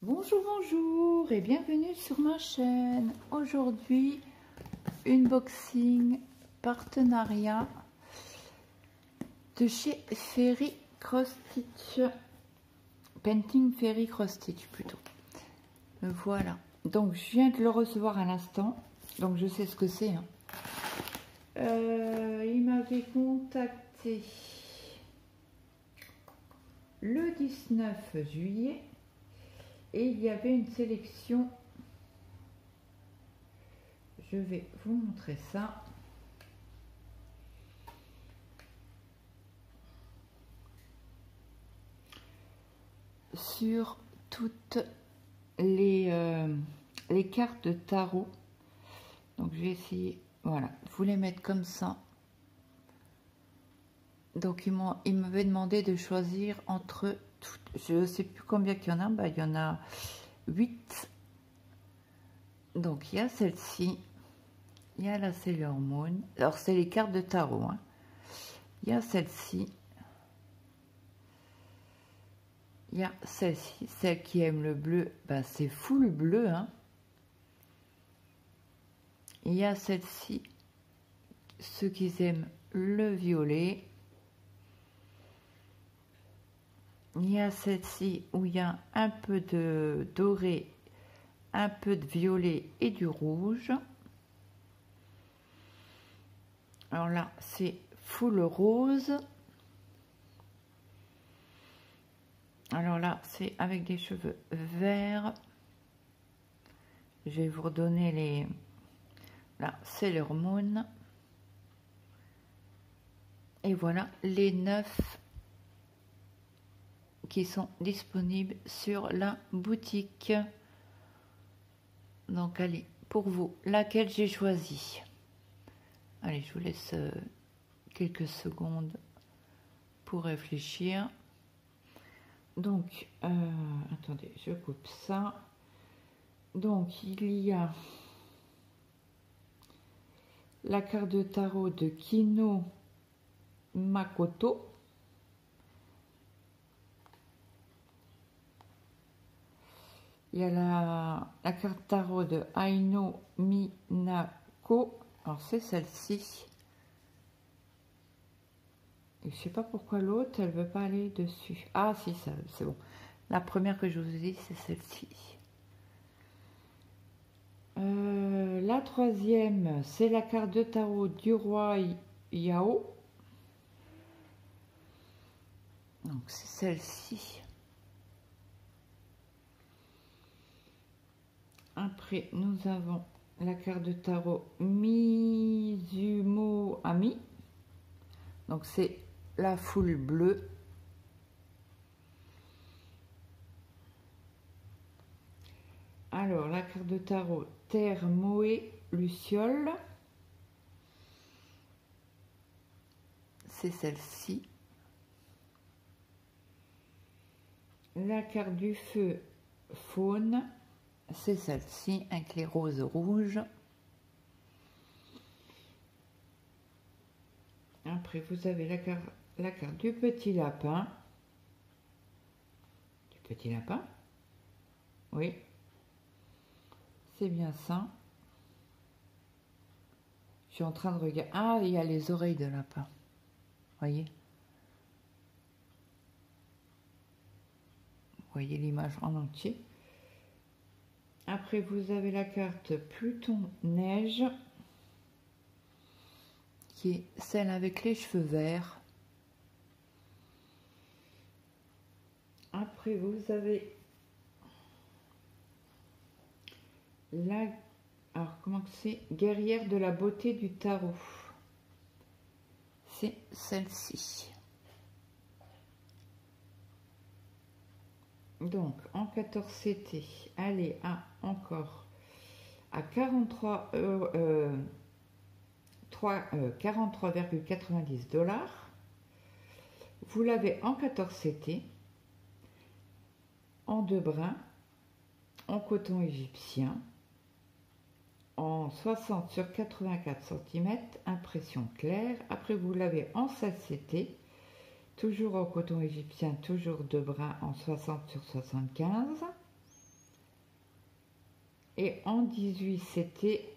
Bonjour, bonjour et bienvenue sur ma chaîne. Aujourd'hui, unboxing partenariat de chez Fairy Cross Stitch. Painting Fairy Cross Stitch plutôt. Voilà. Donc, je viens de le recevoir à l'instant. Donc, je sais ce que c'est. Hein. Il m'avait contacté le 19 juillet. Et il y avait une sélection, je vais vous montrer ça. Sur toutes les cartes de tarot. Donc je vais essayer, voilà, de vous les mettre comme ça. Donc ils m'avaient demandé de choisir entre toutes. Je ne sais plus combien qu'il y en a. Bah, il y en a 8. Donc il y a celle-ci. Il y a la Sailor Moon. Alors c'est les cartes de tarot. Hein. Il y a celle-ci. Il y a celle-ci. Celle qui aime le bleu, bah, c'est full bleu. Hein. Il y a celle-ci. Ceux qui aiment le violet. Il y a celle-ci où il y a un peu de doré, un peu de violet et du rouge. Alors là, c'est full rose. Alors là, c'est avec des cheveux verts. Je vais vous redonner les... Là, Sailor Moon. Et voilà les 9 qui sont disponibles sur la boutique. Donc allez, pour vous, laquelle j'ai choisi. Allez, je vous laisse quelques secondes pour réfléchir. Donc, attendez, je coupe ça. Donc, il y a la carte de tarot de Kino Makoto. Il y a la carte tarot de Aino Minako. Alors, c'est celle-ci. Et je sais pas pourquoi l'autre, elle veut pas aller dessus. Ah, si, ça, c'est bon. La première que je vous ai dit, c'est celle-ci. La troisième, c'est la carte de tarot du roi Yao. Donc, c'est celle-ci. Après, nous avons la carte de tarot Mizumo Ami. Donc, c'est la foule bleue. Alors, la carte de tarot Terre Moé Luciole. C'est celle-ci. La carte du feu Faune. C'est celle-ci avec les roses rouges. Après, vous avez la carte du petit lapin. Du petit lapin. Oui. C'est bien ça. Je suis en train de regarder. Ah, il y a les oreilles de lapin. Voyez? Vous voyez l'image en entier. Après, vous avez la carte Pluton Neige, qui est celle avec les cheveux verts. Après, vous avez la... Alors, comment c'est? Guerrière de la beauté du tarot. C'est celle-ci. Donc, en 14 CT, allez à encore à 43,90 $. Vous l'avez en 14 CT, en 2 brins, en coton égyptien, en 60 sur 84 cm, impression claire. Après, vous l'avez en 16 CT, toujours en coton égyptien, toujours 2 brins en 60 sur 75. Et en 18, c'était...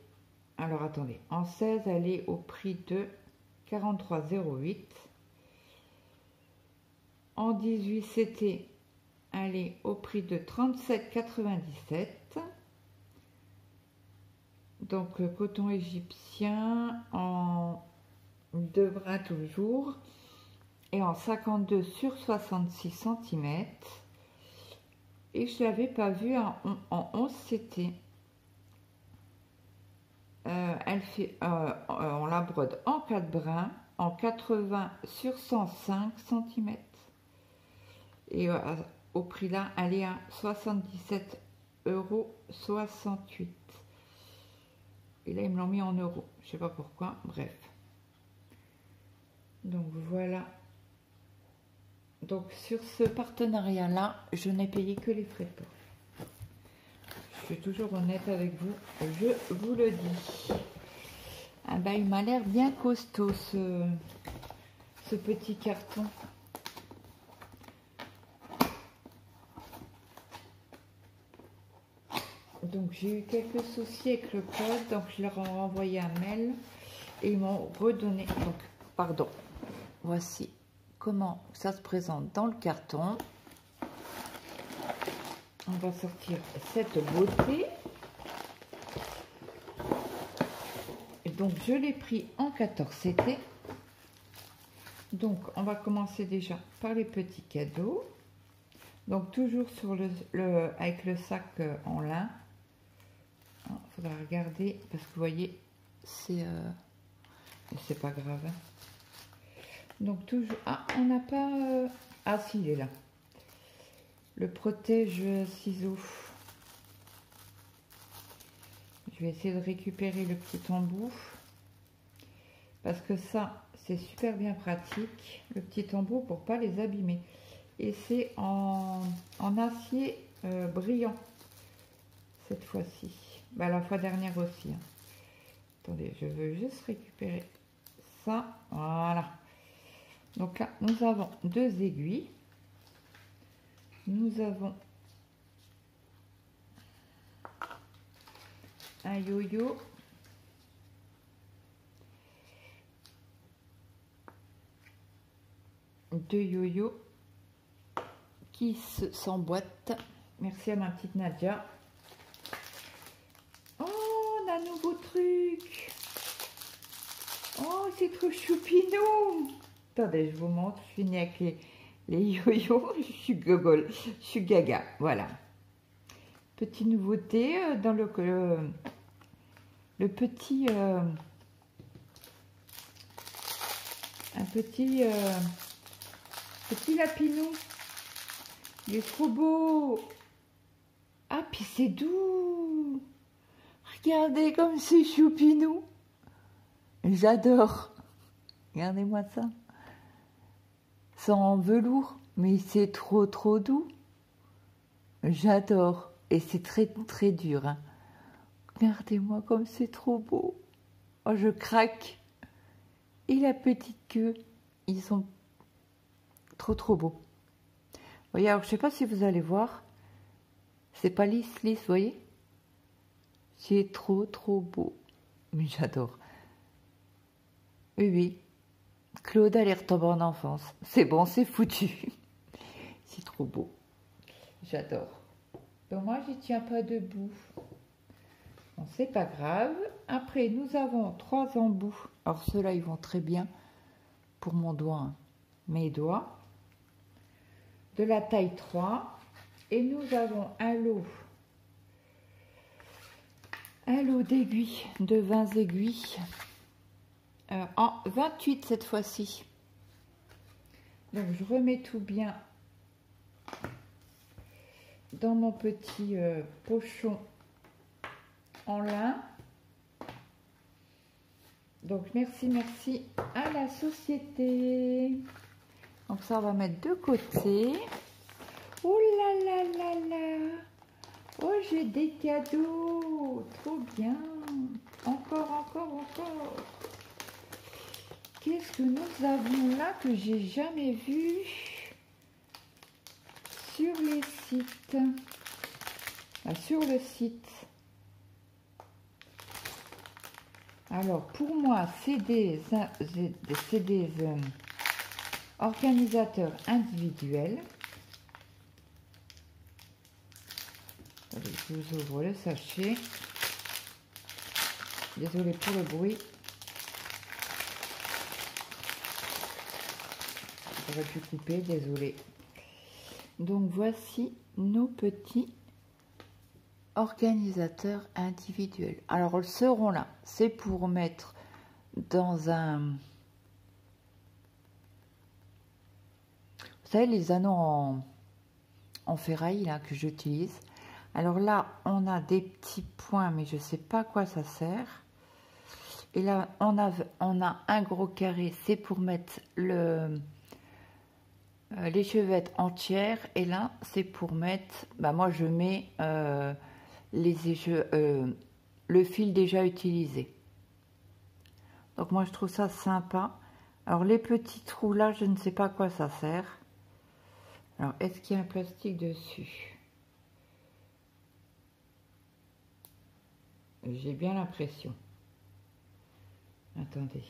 Alors, attendez. En 16, elle est au prix de 43,08. En 18, c'était... Elle est au prix de 37,97. Donc, coton égyptien en 2 brins toujours. Et en 52 sur 66 cm. Et je ne l'avais pas vue en 11 CT. Elle fait, on la brode en 4 brins, en 80 sur 105 cm. Et au prix là, elle est à 77,68 €. Et là, ils me l'ont mis en euros. Je ne sais pas pourquoi, bref. Donc voilà. Donc sur ce partenariat-là, je n'ai payé que les frais de port. Je suis toujours honnête avec vous, je vous le dis. Ah ben, il m'a l'air bien costaud ce petit carton. Donc j'ai eu quelques soucis avec le code, donc je leur ai envoyé un mail et ils m'ont redonné. Donc, pardon, voici comment ça se présente dans le carton. On va sortir cette beauté. Et donc je l'ai pris en 14 CT. Donc on va commencer déjà par les petits cadeaux. Donc toujours sur avec le sac en lin. Il faudra regarder parce que vous voyez, c'est pas grave. Hein. Donc toujours... Ah, on n'a pas... Ah si, il est là. Le protège ciseaux. Je vais essayer de récupérer le petit embout. Parce que ça, c'est super bien pratique. Le petit embout pour pas les abîmer. Et c'est en acier brillant. Cette fois-ci. Bah, la fois dernière aussi. Hein. Attendez, je veux juste récupérer ça. Voilà. Donc là, nous avons 2 aiguilles. Nous avons un yo-yo. Deux yo-yo qui s'emboîtent. Merci à ma petite Nadia. Oh, on a un nouveau truc. Oh, c'est trop choupinou. Attendez, je vous montre. Je finis avec les yo-yo. Je suis gogol. Je suis gaga. Voilà. Petite nouveauté dans le petit... un petit lapinou. Il est trop beau. Ah, puis c'est doux. Regardez comme c'est choupinou. J'adore. Regardez-moi ça. C'est en velours, mais c'est trop doux. J'adore. Et c'est très dur. Hein. Regardez-moi comme c'est trop beau. Oh, je craque. Et la petite queue. Ils sont trop beaux. Voyez, alors je sais pas si vous allez voir. C'est pas lisse, vous voyez. C'est trop beau. Mais j'adore. Oui. Claude, elle est retombée en enfance. C'est bon, c'est foutu. C'est trop beau. J'adore. Donc moi, j'y tiens pas debout. Bon, c'est pas grave. Après, nous avons 3 embouts. Alors ceux-là, ils vont très bien pour mon doigt. Hein. Mes doigts. De la taille 3. Et nous avons un lot d'aiguilles, de 20 aiguilles. En 28 cette fois-ci. Donc je remets tout bien dans mon petit pochon en lin. Donc merci à la société. Donc ça on va mettre de côté. Oh là. Oh, j'ai des cadeaux. Trop bien. Encore. Qu'est-ce que nous avons là que j'ai jamais vu sur les sites? Sur le site. Alors, pour moi, c'est des organisateurs individuels. Allez, je vous ouvre le sachet. Désolée pour le bruit. J'aurais pu couper, désolée. Donc, voici nos petits organisateurs individuels. Alors, ils seront là. C'est pour mettre dans un... Vous savez, les anneaux en ferraille là, que j'utilise. Alors là, on a des petits points, mais je ne sais pas à quoi ça sert. Et là, on a un gros carré, c'est pour mettre l'échevette entière. Et là, c'est pour mettre... Bah, moi, je mets le fil déjà utilisé. Donc, moi, je trouve ça sympa. Alors, les petits trous là, je ne sais pas à quoi ça sert. Alors, est-ce qu'il y a un plastique dessus? J'ai bien l'impression. Attendez.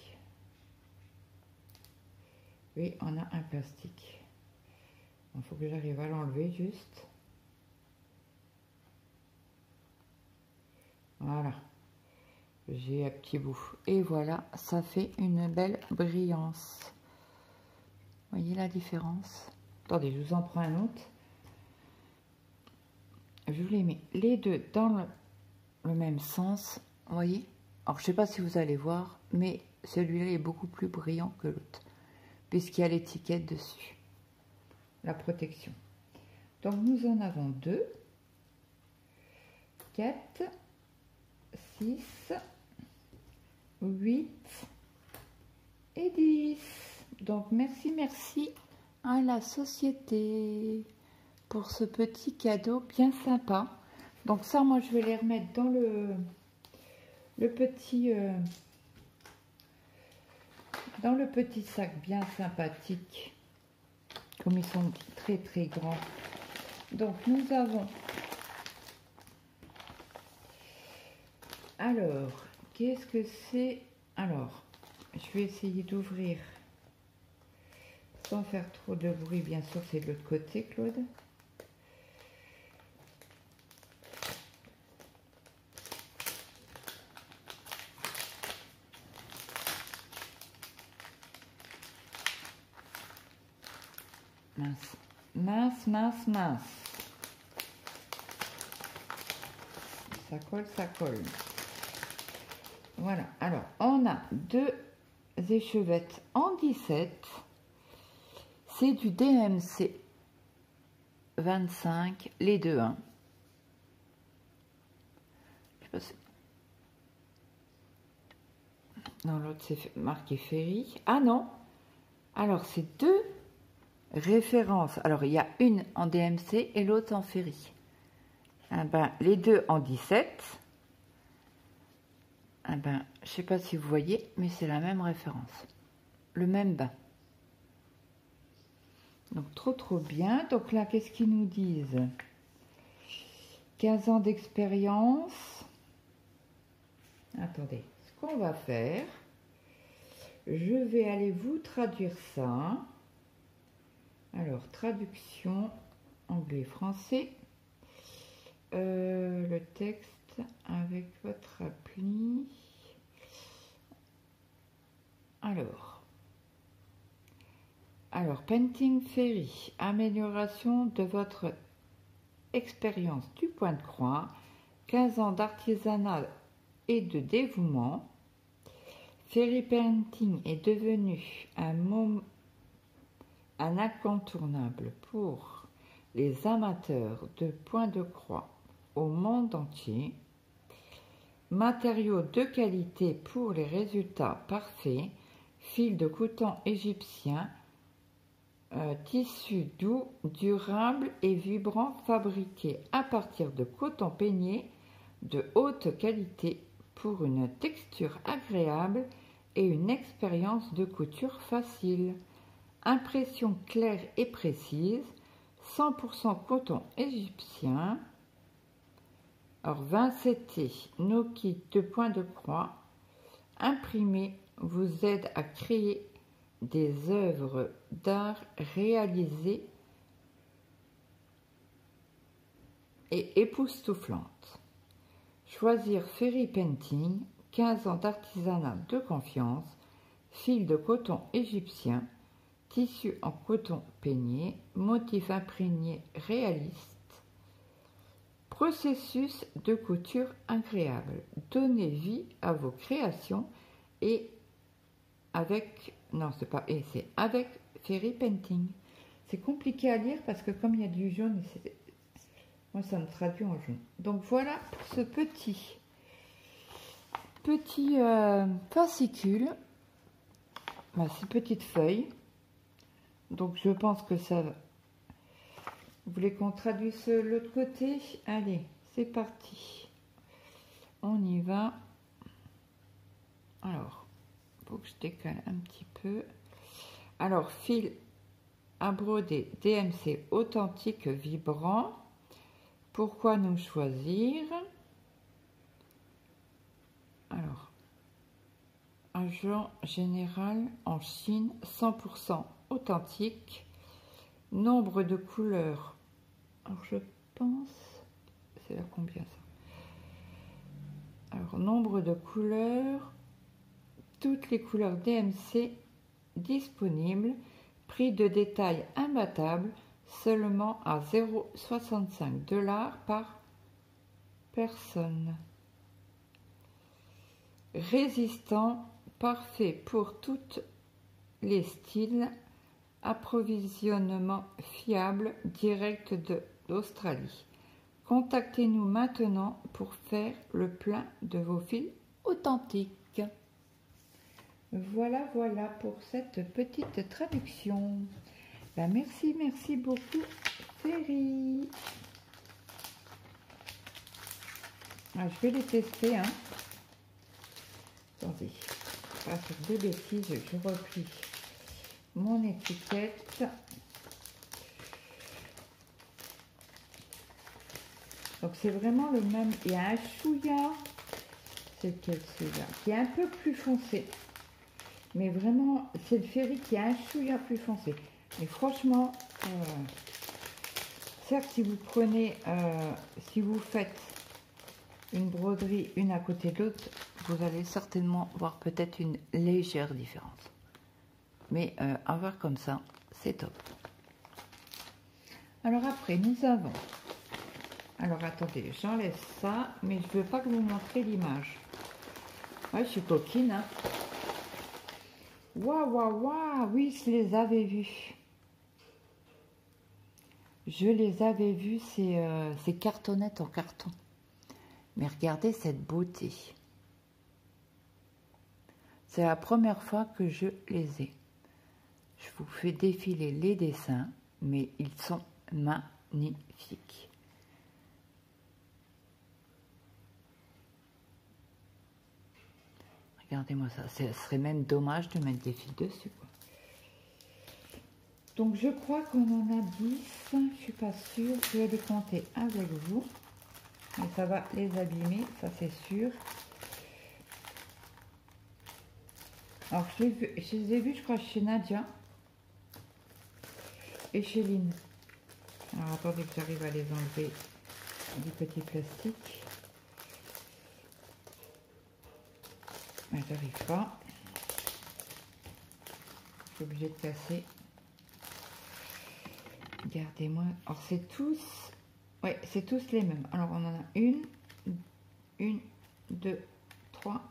Oui, on a un plastique. Il faut que j'arrive à l'enlever juste. Voilà. J'ai un petit bout. Et voilà, ça fait une belle brillance. Vous voyez la différence? Attendez, je vous en prends un autre. Je vous les mets les deux dans le même sens. Vous voyez? Alors, je ne sais pas si vous allez voir, mais celui-là est beaucoup plus brillant que l'autre, puisqu'il y a l'étiquette dessus, la protection. Donc, nous en avons 2, 4, 6, 8 et 10. Donc, merci à la société pour ce petit cadeau bien sympa. Donc, ça, moi, je vais les remettre dans le petit sac bien sympathique, comme ils sont très très grands. Donc nous avons, alors qu'est-ce que c'est? Alors je vais essayer d'ouvrir sans faire trop de bruit, bien sûr. C'est de l'autre côté, Claude. Mince, mince, mince, mince. Ça colle, ça colle. Voilà, alors on a 2 échevettes en 17. C'est du DMC 25, les deux, hein. Je sais pas si... Non, l'autre c'est marqué Ferry. Ah non. Alors c'est 2 références. Alors il y a une en DMC et l'autre en Ferry. Ah ben, les deux en 17. Ah ben, je sais pas si vous voyez, mais c'est la même référence. Le même bain. Donc trop bien. Donc là, qu'est-ce qu'ils nous disent? 15 ans d'expérience. Attendez, ce qu'on va faire, je vais aller vous traduire ça. Alors, traduction anglais-français. Le texte avec votre appli. Alors, Painting Ferry, amélioration de votre expérience du point de croix, 15 ans d'artisanat et de dévouement. Ferry Painting est devenu un incontournable pour les amateurs de point de croix au monde entier. Matériaux de qualité pour les résultats parfaits, fil de coton égyptien, tissu doux, durable et vibrant, fabriqué à partir de coton peigné de haute qualité pour une texture agréable et une expérience de couture facile. Impression claire et précise, 100% coton égyptien. Alors 20 CT, nos kits de point de croix, Imprimer vous aide à créer des œuvres d'art réalisées et époustouflantes. Choisir Ferry Painting, 15 ans d'artisanat de confiance, fil de coton égyptien, tissu en coton peigné, motif imprégné réaliste, processus de couture agréable. Donnez vie à vos créations et avec, non c'est pas et, c'est avec Ferry Painting. C'est compliqué à lire parce que comme il y a du jaune, moi ça me traduit en jaune. Donc voilà pour ce petit fascicule, ces petites feuilles. Donc je pense que ça va. Vous voulez qu'on traduise l'autre côté? Allez, c'est parti. On y va. Alors, il faut que je décale un petit peu. Alors, fil à broder DMC authentique vibrant. Pourquoi nous choisir? Alors, agent général en Chine, 100% authentique. Nombre de couleurs. Alors, je pense... C'est là combien ça? Alors, nombre de couleurs. Toutes les couleurs DMC disponibles. Prix de détail imbattable. Seulement à 0,65 $ par personne. Résistant, parfait pour tous les styles. Approvisionnement fiable, direct d'Australie. Contactez-nous maintenant pour faire le plein de vos fils authentiques. Voilà, voilà pour cette petite traduction. Ben merci, merci beaucoup, Ferry. Ah, je vais les tester, hein. Attendez, pas faire de bêtises, je replie mon étiquette. Donc c'est vraiment le même. Il y a un chouïa, c'est lequel celui-là, qui est un peu plus foncé. Mais vraiment, c'est le Ferry qui a un chouïa plus foncé. Mais franchement, certes, si vous prenez, si vous faites une broderie une à côté de l'autre, vous allez certainement voir peut-être une légère différence. Mais à voir comme ça, c'est top. Alors après, nous avons... Alors attendez, j'enlève ça, mais je ne veux pas que vous montrez l'image. Ouais, je suis coquine, hein. Waouh, waouh, waouh, oui, je les avais vus. Je les avais vus, ces cartonnettes en carton. Mais regardez cette beauté. C'est la première fois que je les ai. Je vous fais défiler les dessins, mais ils sont magnifiques. Regardez-moi ça, ce serait même dommage de mettre des fils dessus, quoi. Donc je crois qu'on en a 10, je suis pas sûre, je vais les compter avec vous. Mais ça va les abîmer, ça c'est sûr. Alors je les ai vus, je crois, chez Nadia et chez Lynn. Alors attendez que j'arrive à les enlever du petit plastique. Mais j'arrive pas. Je suis obligée de casser. Regardez-moi. Alors c'est tous... Ouais, c'est tous les mêmes. Alors on en a une, 2, 3,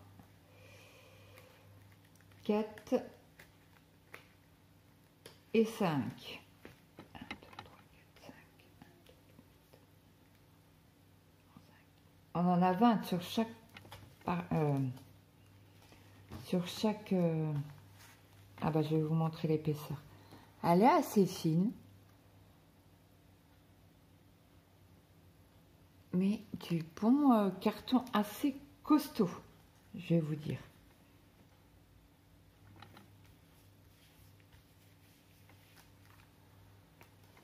4 et 5. 1, 2, 3, 4, 5. On en a 20 sur chaque... Ah bah je vais vous montrer l'épaisseur. Elle est assez fine. Mais du bon carton assez costaud, je vais vous dire.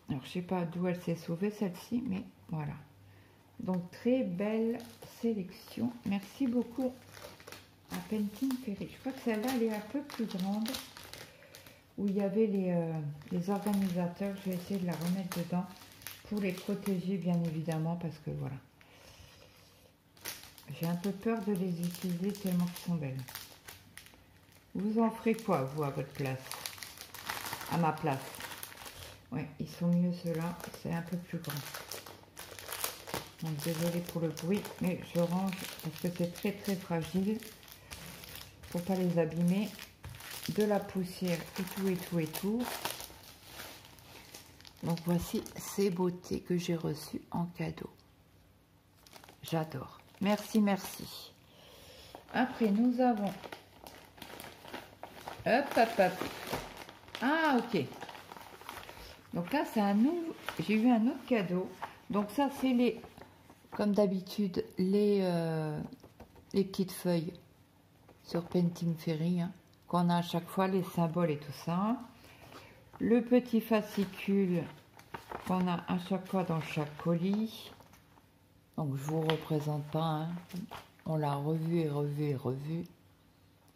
Alors, je sais pas d'où elle s'est sauvée, celle-ci, mais voilà. Donc, très belle sélection. Merci beaucoup. à Painting Ferry. Je crois que celle-là, elle est un peu plus grande. Où il y avait les organisateurs. Je vais essayer de la remettre dedans pour les protéger, bien évidemment, parce que voilà. J'ai un peu peur de les utiliser tellement qu'ils sont belles. Vous en ferez quoi, vous, à votre place? À ma place. Oui, ils sont mieux ceux-là. C'est un peu plus grand. Donc, désolée pour le bruit, mais je range parce que c'est très très fragile. Pour pas les abîmer. De la poussière et tout et tout et tout. Donc, voici ces beautés que j'ai reçues en cadeau. J'adore. Merci, merci. Après, nous avons... Hop, hop, hop. Ah, ok. Donc là, c'est un nouveau... J'ai eu un autre cadeau. Donc ça, c'est les... Comme d'habitude, les petites feuilles sur Painting Ferry, hein, qu'on a à chaque fois, les symboles et tout ça. Le petit fascicule qu'on a à chaque fois dans chaque colis. Donc, je vous représente pas, hein. On l'a revu et revu et revu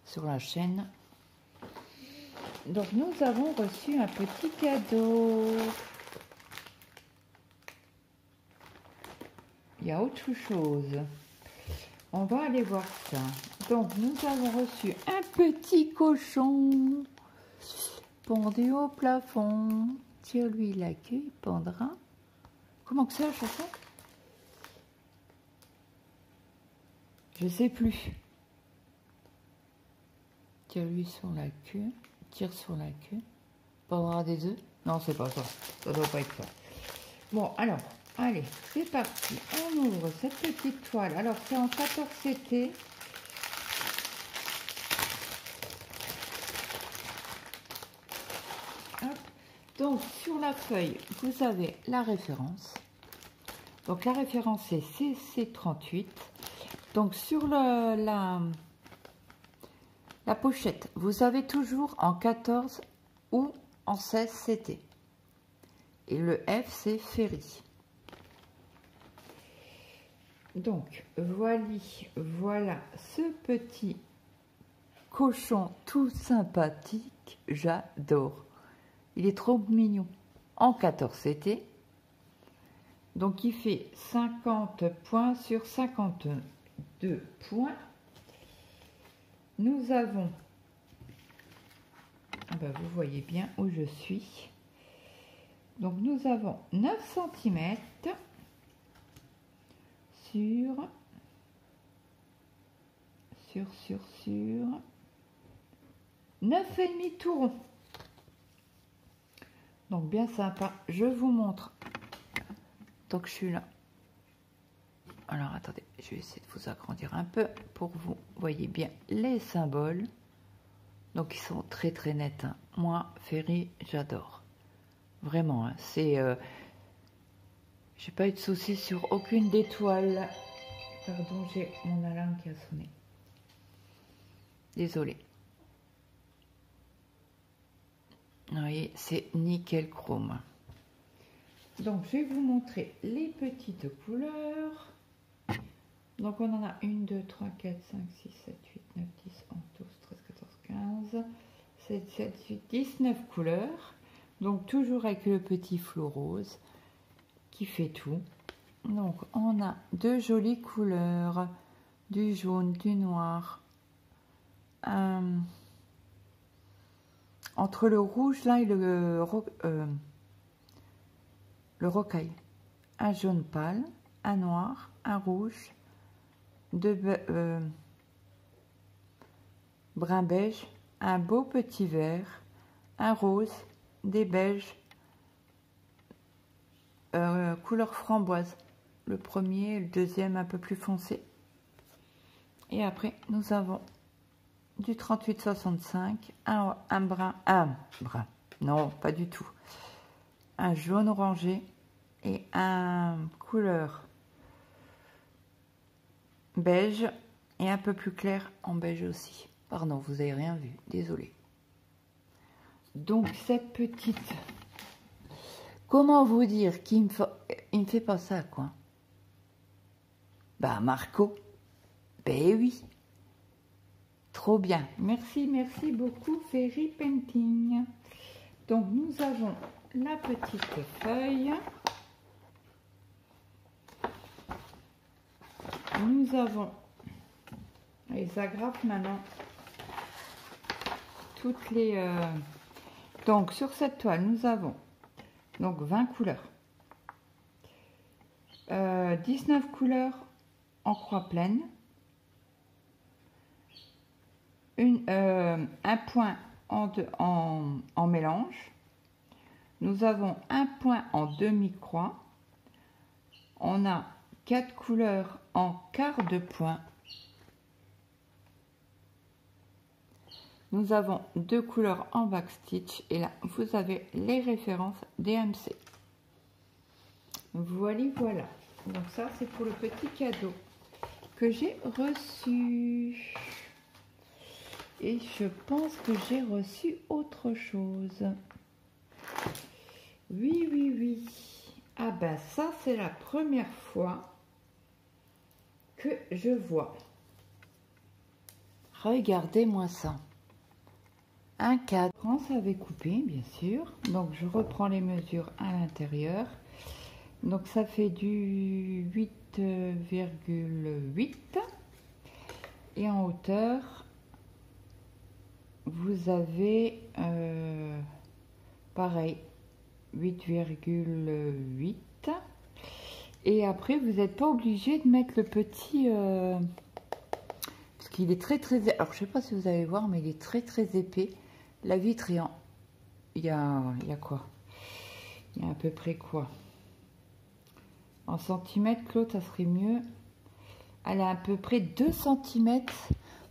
sur la chaîne. Donc, nous avons reçu un petit cadeau. Il y a autre chose. On va aller voir ça. Donc, nous avons reçu un petit cochon pendu au plafond. Tire-lui la queue, il pendra. Comment que c'est la chanson? Je sais plus. Tire-lui sur la queue. Tire sur la queue. Pendra des œufs? Non, c'est pas ça. Ça doit pas être ça. Bon, alors, allez, c'est parti. On ouvre cette petite toile. Alors, c'est en 14 CT. Hop. Donc, sur la feuille, vous avez la référence. Donc, la référence, c'est CC38. Donc, sur la pochette, vous avez toujours en 14 ou en 16 CT. Et le F, c'est Ferry. Donc, voilà ce petit cochon tout sympathique. J'adore. Il est trop mignon. En 14 CT. Donc, il fait 50 points sur 52 points. Nous avons... Ah ben, vous voyez bien où je suis. Donc, nous avons 9 cm sur 9,5 tout rond. Donc, bien sympa. Je vous montre. Donc, je suis là. Alors, attendez, je vais essayer de vous agrandir un peu pour vous voyez bien les symboles. Donc, ils sont très, très nets. Hein. Moi, Ferry, j'adore. Vraiment, hein, c'est... j'ai pas eu de soucis sur aucune des toiles. Pardon, j'ai mon alarme qui a sonné. Désolée. Vous voyez, c'est nickel chrome. Donc, je vais vous montrer les petites couleurs. Donc, on en a 1, 2, 3, 4, 5, 6, 7, 8, 9, 10, 11, 12, 13, 14, 15, 16, 17, 18, 19 couleurs. Donc, toujours avec le petit flot rose qui fait tout. Donc, on a deux jolies couleurs, du jaune, du noir. Entre le rouge, là, et le rocaille. Un jaune pâle, un noir, un rouge, deux brun beige, un beau petit vert, un rose, des beiges, couleur framboise. Le premier, le deuxième un peu plus foncé. Et après, nous avons du 38-65, un brun, non, pas du tout, un jaune orangé et un couleur beige et un peu plus clair en beige aussi. Pardon, vous n'avez rien vu, désolé. Donc cette petite, comment vous dire qu'il me fait penser à quoi? Bah Marco, ben oui. trop bien. Merci, merci beaucoup Fairy Painting. Donc nous avons la petite feuille. Nous avons les agrafes maintenant. Toutes les... Donc sur cette toile, nous avons donc 20 couleurs. 19 couleurs en croix pleine. Un point en mélange. Nous avons un point en demi-croix. On a 4 couleurs en quart de point. Nous avons 2 couleurs en backstitch. Et là, vous avez les références DMC. Voilà, voilà. Donc ça, c'est pour le petit cadeau que j'ai reçu. Et je pense que j'ai reçu autre chose. Oui, oui, oui. Ah ben ça, c'est la première fois que je vois. Regardez-moi ça. Un cadre. France avait coupé, bien sûr. Donc, je reprends les mesures à l'intérieur. Donc, ça fait du 8,8. Et en hauteur, vous avez pareil, 8,8. Et après, vous n'êtes pas obligé de mettre le petit... parce qu'il est très très... Alors, je ne sais pas si vous allez voir, mais il est très très épais. La vitre est en... Il y a quoi? Il y a à peu près quoi? En centimètres, Claude, ça serait mieux. Elle a à peu près 2 cm.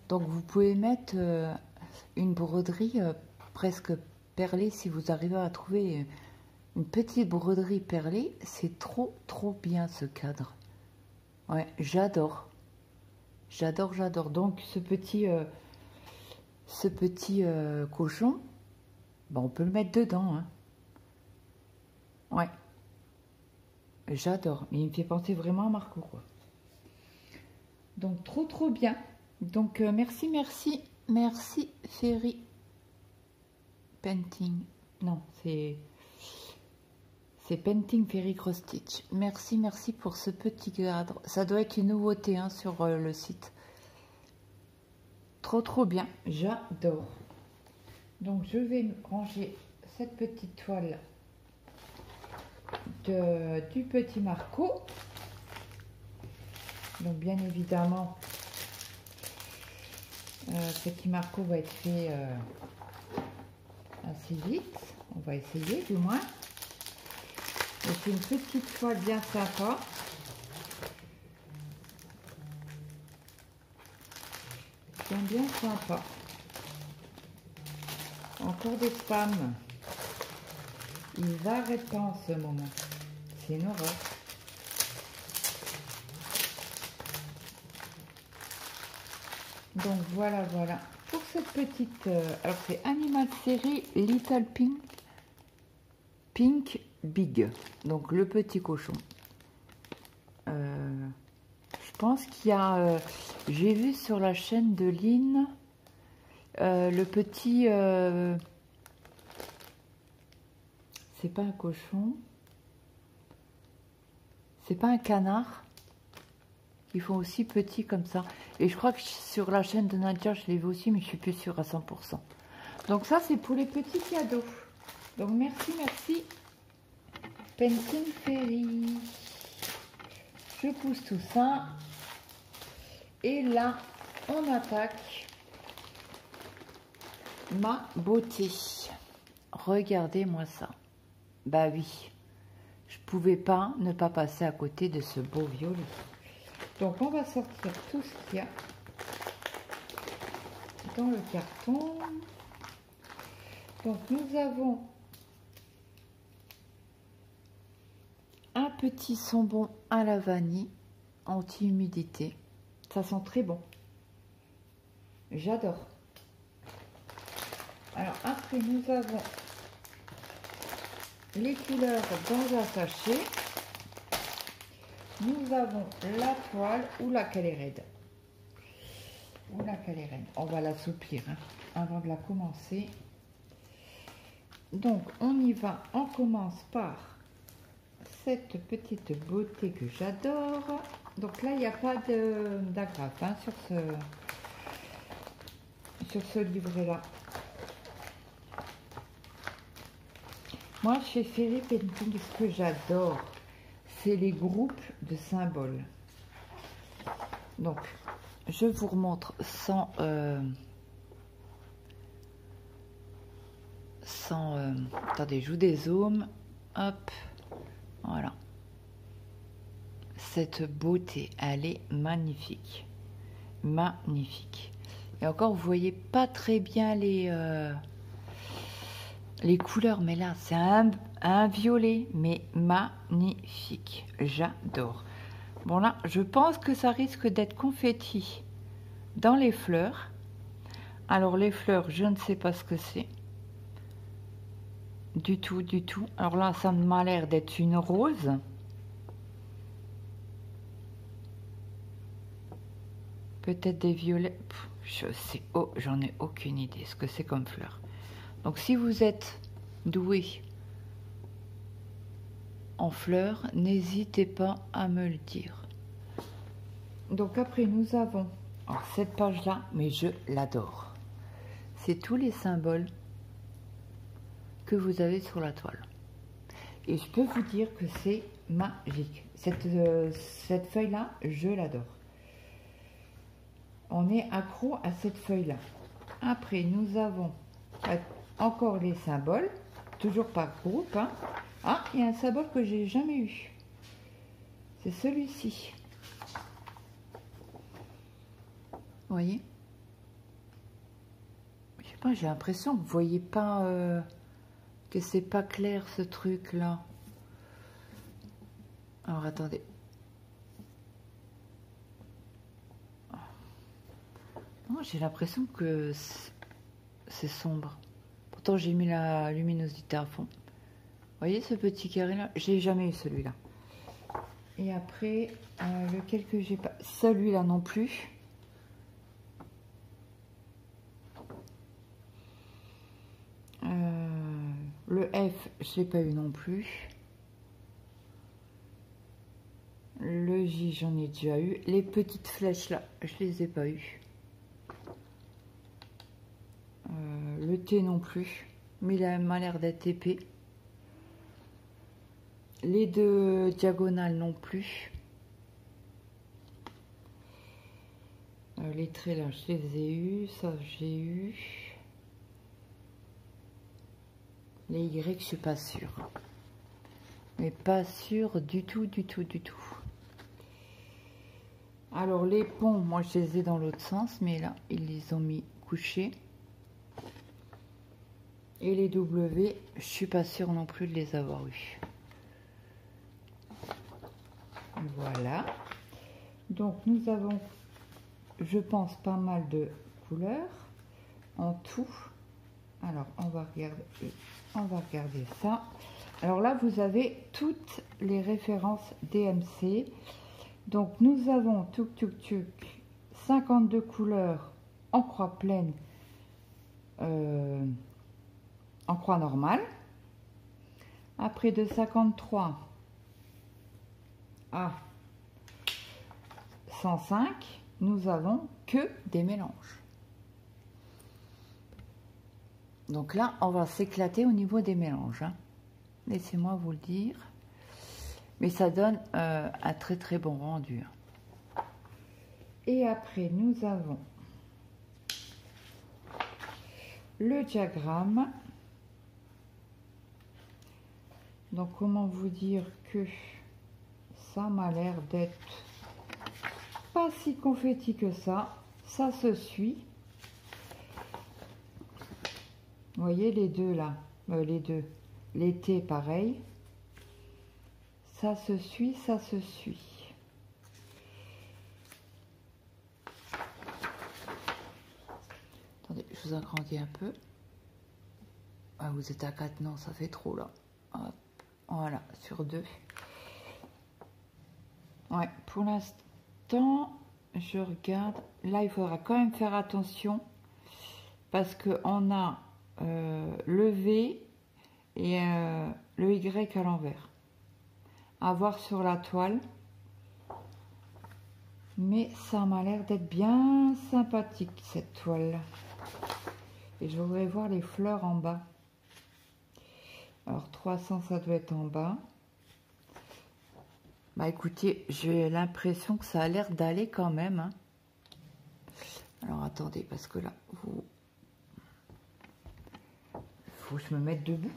Donc, vous pouvez mettre une broderie presque perlée si vous arrivez à trouver une petite broderie perlée. C'est trop trop bien ce cadre. Ouais, j'adore. J'adore, j'adore. Donc, ce petit cochon, ben, on peut le mettre dedans. Hein. Ouais. J'adore. Il me fait penser vraiment à Marco, quoi. Donc, trop, trop bien. Donc, merci, merci, merci, Fairy Painting. Non, c'est Painting Fairy Cross Stitch. Merci, merci pour ce petit cadre. Ça doit être une nouveauté hein, sur le site. Trop, trop bien. J'adore. Donc, je vais ranger cette petite toile du petit Marco. Donc, bien évidemment, petit Marco va être fait assez vite. On va essayer, du moins. C'est une petite toile bien sympa. Bien sympa. Encore des spams. Ils n'arrêtent pas en ce moment. C'est une horreur. Donc voilà, voilà. Pour cette petite... alors c'est Animal Série Little Pink Big. Donc le petit cochon. Je pense qu'il y a... j'ai vu sur la chaîne de Lynn le petit... c'est pas un cochon. C'est pas un canard. Ils font aussi petit comme ça. Et je crois que sur la chaîne de Nadia, je l'ai vu aussi, mais je suis plus sûre à 100%. Donc ça, c'est pour les petits cadeaux. Donc merci, merci. Painting Fairy. Je pousse tout ça. Et là, on attaque ma beauté. Regardez-moi ça. Bah oui, je pouvais pas ne pas passer à côté de ce beau violet. Donc on va sortir tout ce qu'il y a dans le carton. Donc nous avons un petit bonbon à la vanille anti-humidité. Ça sent très bon. J'adore. Alors après nous avons les couleurs dans un sachet. Nous avons la toile. Oula qu'elle est raide. Oula, qu'elle est reine. On va l'assouplir hein, avant de la commencer. Donc, on y va. On commence par cette petite beauté que j'adore. Donc là, il n'y a pas d'agrafe hein, sur ce livret-là. Moi, chez Fairy Painting, ce que j'adore, c'est les groupes de symboles. Donc, je vous remontre sans attendez, je vous dézoome. Hop, voilà. Cette beauté, elle est magnifique. Magnifique. Et encore, vous voyez pas très bien les couleurs, mais là, c'est un violet, mais magnifique. J'adore. Bon, là, je pense que ça risque d'être confetti dans les fleurs. Alors, les fleurs, je ne sais pas ce que c'est. Du tout, du tout. Alors là, ça m'a l'air d'être une rose. Peut-être des violets. Je sais, oh, j'en ai aucune idée ce que c'est comme fleur. Donc, si vous êtes doué en fleurs, n'hésitez pas à me le dire. Donc, après, nous avons cette page-là, mais je l'adore. C'est tous les symboles que vous avez sur la toile. Et je peux vous dire que c'est magique. Cette feuille-là, je l'adore. On est accro à cette feuille-là. Après, nous avons encore les symboles, toujours par groupe. Hein. Ah, il y a un symbole que j'ai jamais eu. C'est celui-ci. Vous voyez? Je sais pas, j'ai l'impression que vous voyez pas que c'est pas clair ce truc-là. Alors, attendez. J'ai l'impression que c'est sombre. Pourtant, j'ai mis la luminosité à fond. Vous voyez ce petit carré-là? J'ai jamais eu celui-là. Et après, lequel que j'ai pas... Celui-là non plus. Le F, je l'ai pas eu non plus. Le J, j'en ai déjà eu. Les petites flèches là, je les ai pas eues. Le T non plus, mais il m'a l'air d'être épais. Les deux diagonales non plus. Les traits là, je les ai eus. Ça, j'ai eu. Les Y, je suis pas sûre. Mais pas sûre du tout, du tout, du tout. Alors les ponts, moi je les ai dans l'autre sens, mais là, ils les ont mis couchés. Et les W, je suis pas sûre non plus de les avoir eus. Voilà. Donc nous avons, je pense, pas mal de couleurs en tout. Alors on va regarder ça. Alors là, vous avez toutes les références DMC. Donc nous avons 52 couleurs en croix pleine, en croix normale. Après de 53 à 105, nous avons que des mélanges. Donc là, on va s'éclater au niveau des mélanges. Hein. Laissez-moi vous le dire. Mais ça donne un très très bon rendu. Et après, nous avons le diagramme. Donc, comment vous dire que ça m'a l'air d'être pas si confetti que ça. Ça se suit. Vous voyez les deux là, les T pareil. Ça se suit, ça se suit. Attendez, je vous agrandis un peu. Ah, vous êtes à 4, non, ça fait trop là. Hop, voilà, sur 2. Ouais, pour l'instant, je regarde. Là, il faudra quand même faire attention parce qu'on a le V et le Y à l'envers. À voir sur la toile. Mais ça m'a l'air d'être bien sympathique, cette toile. Et je voudrais voir les fleurs en bas. Alors 300, ça doit être en bas. Bah écoutez, j'ai l'impression que ça a l'air d'aller quand même. Hein. Alors attendez, parce que là, faut que je me mette debout.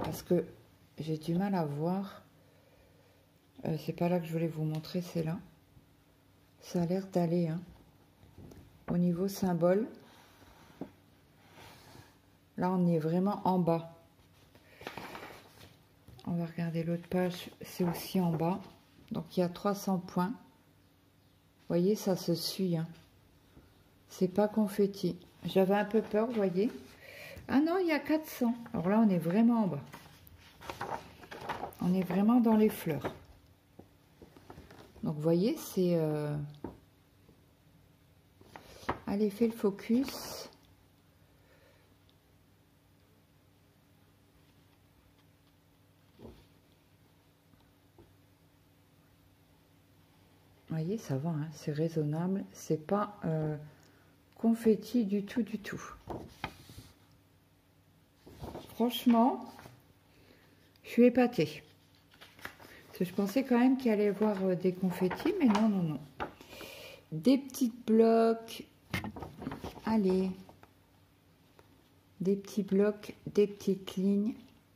Parce que j'ai du mal à voir. C'est pas là que je voulais vous montrer, c'est là. Ça a l'air d'aller. Hein. Au niveau symbole, là on est vraiment en bas. On va regarder l'autre page, c'est aussi en bas. Donc il y a 300 points. Vous voyez, ça se suit. Hein. C'est pas confetti. J'avais un peu peur, vous voyez. Ah non, il y a 400. Alors là, on est vraiment en bas. On est vraiment dans les fleurs. Donc vous voyez, c'est... Allez, fais le focus. Vous voyez, ça va, hein, c'est raisonnable. C'est pas confetti du tout, du tout. Franchement, je suis épatée. Parce que je pensais quand même qu'il allait y avoir des confettis, mais non, non, non. Des petits blocs. Allez. Des petits blocs, des petites lignes.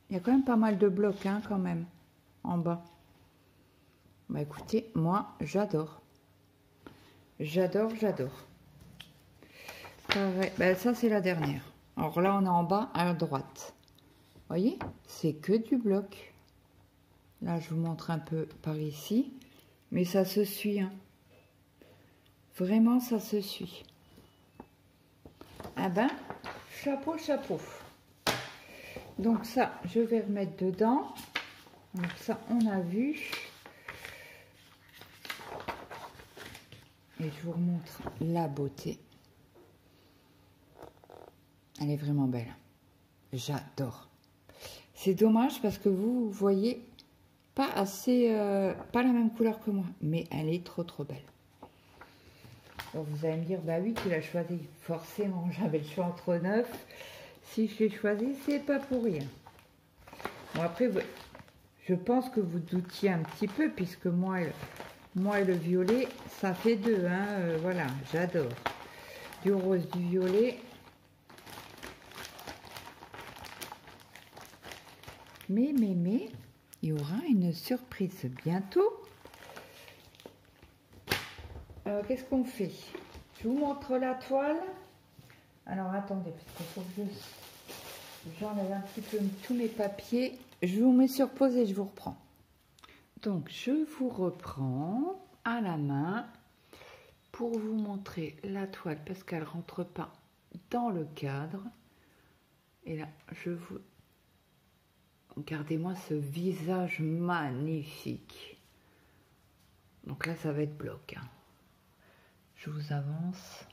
Il y a quand même pas mal de blocs, hein, quand même, en bas. Bah écoutez, moi, j'adore. J'adore, j'adore. Pareil. Bah, ça, c'est la dernière. Alors là, on est en bas, à droite. Vous voyez, c'est que du bloc. Là, je vous montre un peu par ici. Mais ça se suit. Hein. Vraiment, ça se suit. Ah ben, chapeau, chapeau. Donc ça, je vais remettre dedans. Donc ça, on a vu. Et je vous remontre la beauté. Elle est vraiment belle. J'adore. C'est dommage parce que vous voyez pas assez, pas la même couleur que moi. Mais elle est trop trop belle. Alors vous allez me dire, bah oui, tu l'as choisi. Forcément, j'avais le choix entre 9. Si je l'ai choisi, c'est pas pour rien. Bon après, je pense que vous doutiez un petit peu puisque moi et le violet, ça fait 2. Hein, voilà, j'adore. Du rose, du violet. Mais, il y aura une surprise bientôt. Qu'est-ce qu'on fait? Je vous montre la toile. Alors, attendez, parce qu'il faut que j'enlève un petit peu tous mes papiers. Je vous mets sur pause et je vous reprends. Donc, je vous reprends à la main pour vous montrer la toile parce qu'elle ne rentre pas dans le cadre. Et là, je vous... Regardez-moi ce visage magnifique. Donc là, ça va être bloc. Hein. Je vous avance.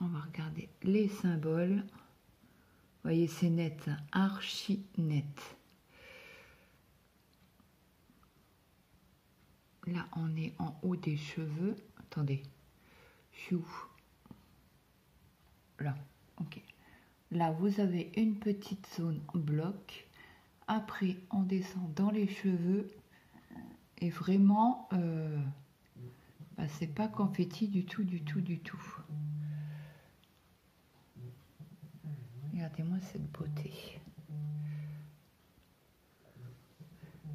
On va regarder les symboles. Vous voyez, c'est net, hein, archi net. Là, on est en haut des cheveux. Attendez, je suis où? Là, ok. Là, vous avez une petite zone bloc. Après, on descend dans les cheveux. Et vraiment, bah, c'est pas confetti du tout, du tout, du tout. Regardez-moi cette beauté.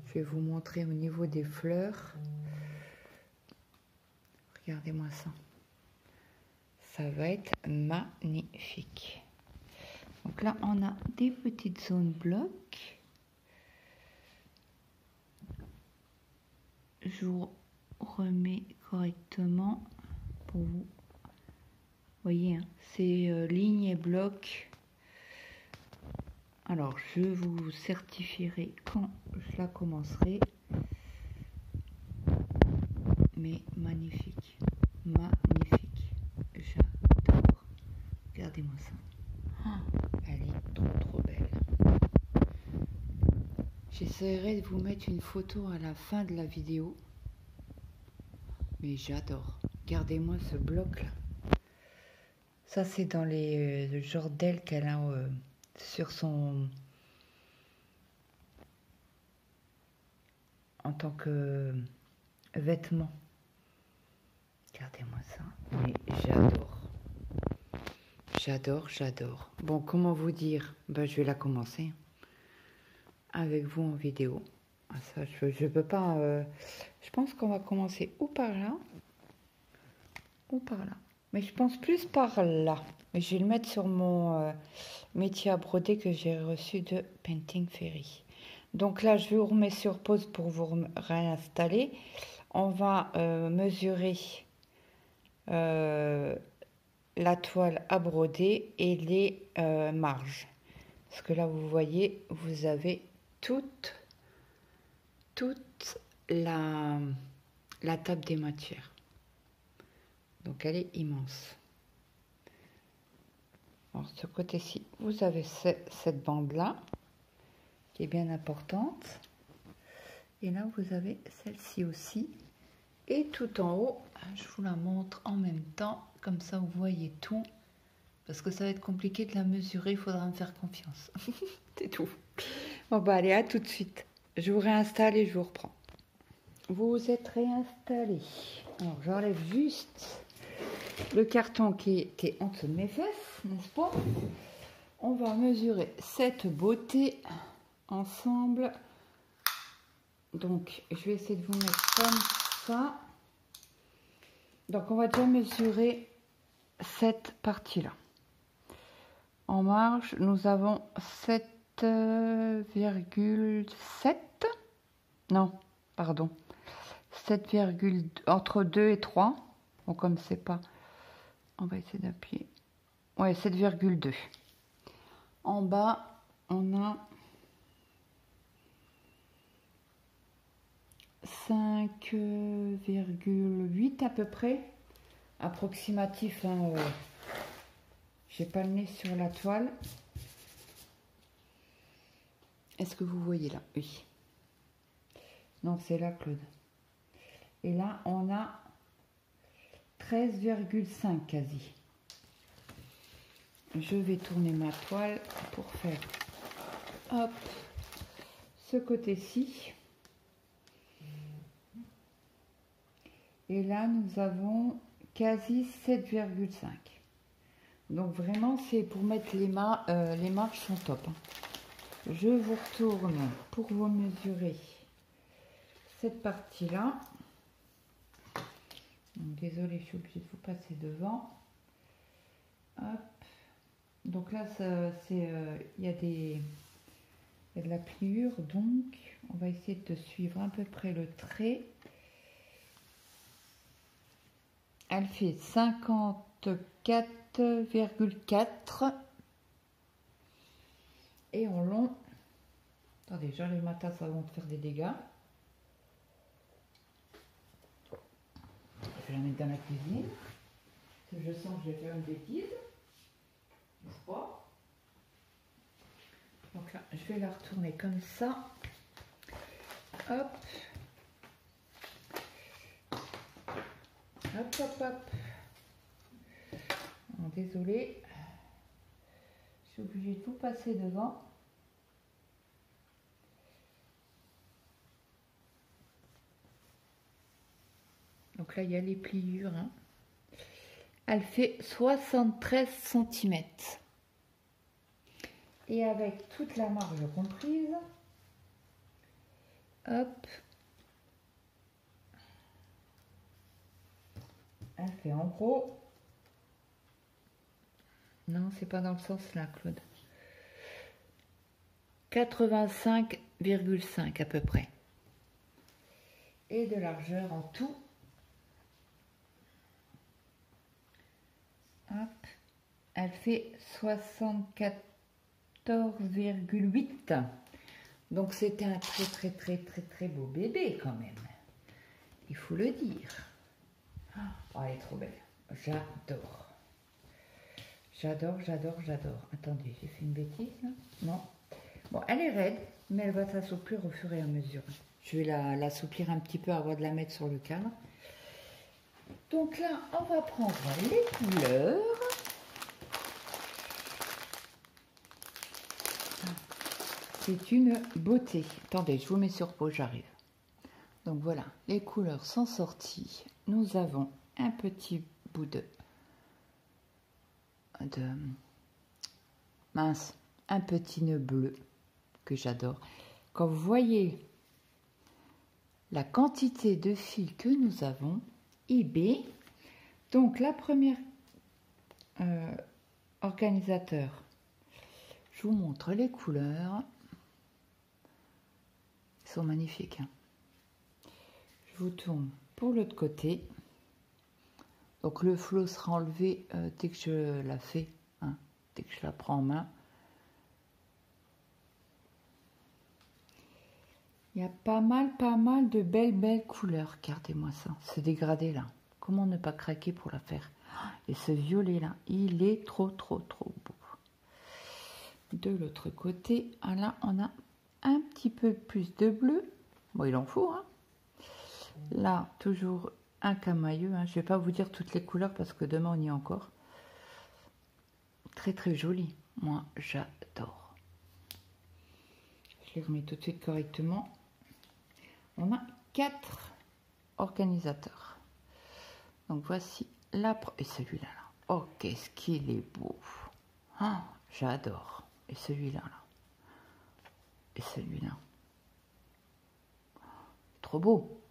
Je vais vous montrer au niveau des fleurs. Regardez-moi ça. Ça va être magnifique. Donc là, on a des petites zones blocs. Je vous remets correctement pour vous. Vous voyez, hein, c'est ligne et bloc. Alors, je vous certifierai quand je la commencerai. mais magnifique. Magnifique. J'adore. Regardez-moi ça. Oh, elle est trop belle. J'essaierai de vous mettre une photo à la fin de la vidéo. Mais j'adore. Regardez-moi ce bloc là. Ça c'est dans le genre d'ailes qu'elle a sur son... en tant que vêtement. Regardez-moi ça. Mais j'adore. J'adore. Bon, comment vous dire? Ben, je vais la commencer avec vous en vidéo. Ah, ça, je peux pas... je pense qu'on va commencer ou par là ou par là. Mais je pense plus par là. Je vais le mettre sur mon métier à broder que j'ai reçu de Painting Fairy. Donc là, je vais vous remettre sur pause pour vous réinstaller. On va mesurer la toile à broder et les marges. Parce que là, vous voyez, vous avez toute la table des matières. Donc, elle est immense. Alors, ce côté-ci, vous avez cette bande-là, qui est bien importante. Et là, vous avez celle-ci aussi. Et tout en haut, je vous la montre en même temps, comme ça vous voyez tout. Parce que ça va être compliqué de la mesurer, il faudra me faire confiance. C'est tout. Bon, bah allez, à tout de suite. Je vous réinstalle et je vous reprends. Vous vous êtes réinstallé. Alors, j'enlève juste le carton qui est en dessous de mes fesses, n'est-ce pas? On va mesurer cette beauté ensemble. Donc, je vais essayer de vous mettre comme ça. Donc, on va déjà mesurer cette partie-là. En marge, nous avons 7,7. Non, pardon. 7, entre 2 et 3. Bon, comme c'est pas... On va essayer d'appuyer. Ouais, 7,2. En bas, on a 5,8 à peu près. Approximatif, hein, j'ai pas le nez sur la toile. Est-ce que vous voyez là? Oui. Non, c'est là, Claude. Et là, on a 13,5 quasi. Je vais tourner ma toile pour faire hop ce côté-ci. Et là, nous avons quasi 7,5. Donc vraiment, c'est pour mettre les marges sont top. Hein. Je vous retourne pour vous mesurer cette partie-là. Désolée, je suis obligée de vous passer devant. Hop. Donc là, il y a de la pliure, donc on va essayer de suivre à peu près le trait. Elle fait 54,4 et en long. Attendez, j'enlève ma tasse avant de faire des dégâts. Je vais la mettre dans la cuisine. Parce que je sens que je vais faire une bêtise. N'est-ce pas? Donc là, je vais la retourner comme ça. Hop. Hop, hop, hop. Oh, désolée. Je suis obligée de tout passer devant. Donc là, il y a les pliures. Hein. Elle fait 73 cm. Et avec toute la marge comprise, hop, elle fait en gros, non, c'est pas dans le sens là, Claude, 85,5 à peu près. Et de largeur en tout, hop, elle fait 74,8. Donc c'était un très beau bébé quand même, il faut le dire. Oh, elle est trop belle. J'adore. J'adore, j'adore, j'adore. Attendez, j'ai fait une bêtise là? Non. Bon, elle est raide, mais elle va s'assouplir au fur et à mesure. Je vais l'assouplir un petit peu avant de la mettre sur le cadre. Donc là, on va prendre les couleurs. C'est une beauté. Attendez, je vous mets sur pause, j'arrive. Donc voilà, les couleurs sont sorties. Nous avons un petit bout de mince, un petit nœud bleu que j'adore. Quand vous voyez la quantité de fils que nous avons, eBay, donc la première organisateur, je vous montre les couleurs. Ils sont magnifiques. Hein. Je vous tourne pour l'autre côté. Donc le flot sera enlevé dès que je la fais, hein, dès que je la prends en main. Il y a pas mal de belles couleurs. Regardez-moi ça, ce dégradé là. Comment ne pas craquer pour la faire? Et ce violet là, il est trop beau. De l'autre côté, ah là, on a un petit peu plus de bleu. Bon, il en faut, hein. Là, toujours un camailleux. Hein. Je ne vais pas vous dire toutes les couleurs parce que demain, on y est encore. Très joli. Moi, j'adore. Je les remets tout de suite correctement. On a 4 organisateurs. Donc, voici la... Et celui-là, là. Oh, qu'est-ce qu'il est beau. Ah, j'adore. Et celui-là, là. Et celui-là. Trop beau.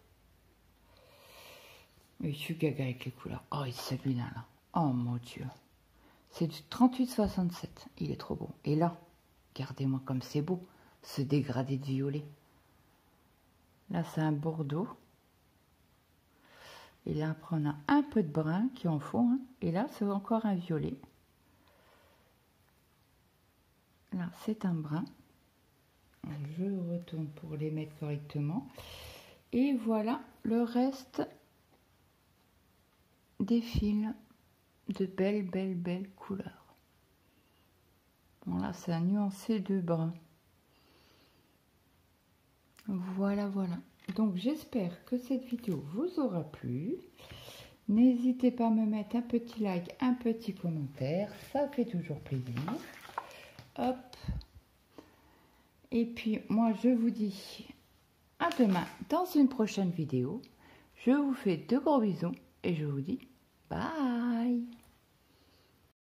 Et je suis gaga avec les couleurs. Oh, et celui-là, là. Oh, mon Dieu. C'est du 38-67. Il est trop beau. Et là, regardez-moi comme c'est beau. Ce dégradé de violet. Là, c'est un bordeaux. Et là, après, on a un peu de brun qui en faut. Hein. Et là, c'est encore un violet. Là, c'est un brun. Je retourne pour les mettre correctement. Et voilà le reste des fils de belles couleurs. Bon, là, c'est un nuancé de brun. Voilà. Donc, j'espère que cette vidéo vous aura plu. N'hésitez pas à me mettre un petit like, un petit commentaire. Ça fait toujours plaisir. Hop. Et puis, moi, je vous dis à demain dans une prochaine vidéo. Je vous fais de gros bisous et je vous dis bye.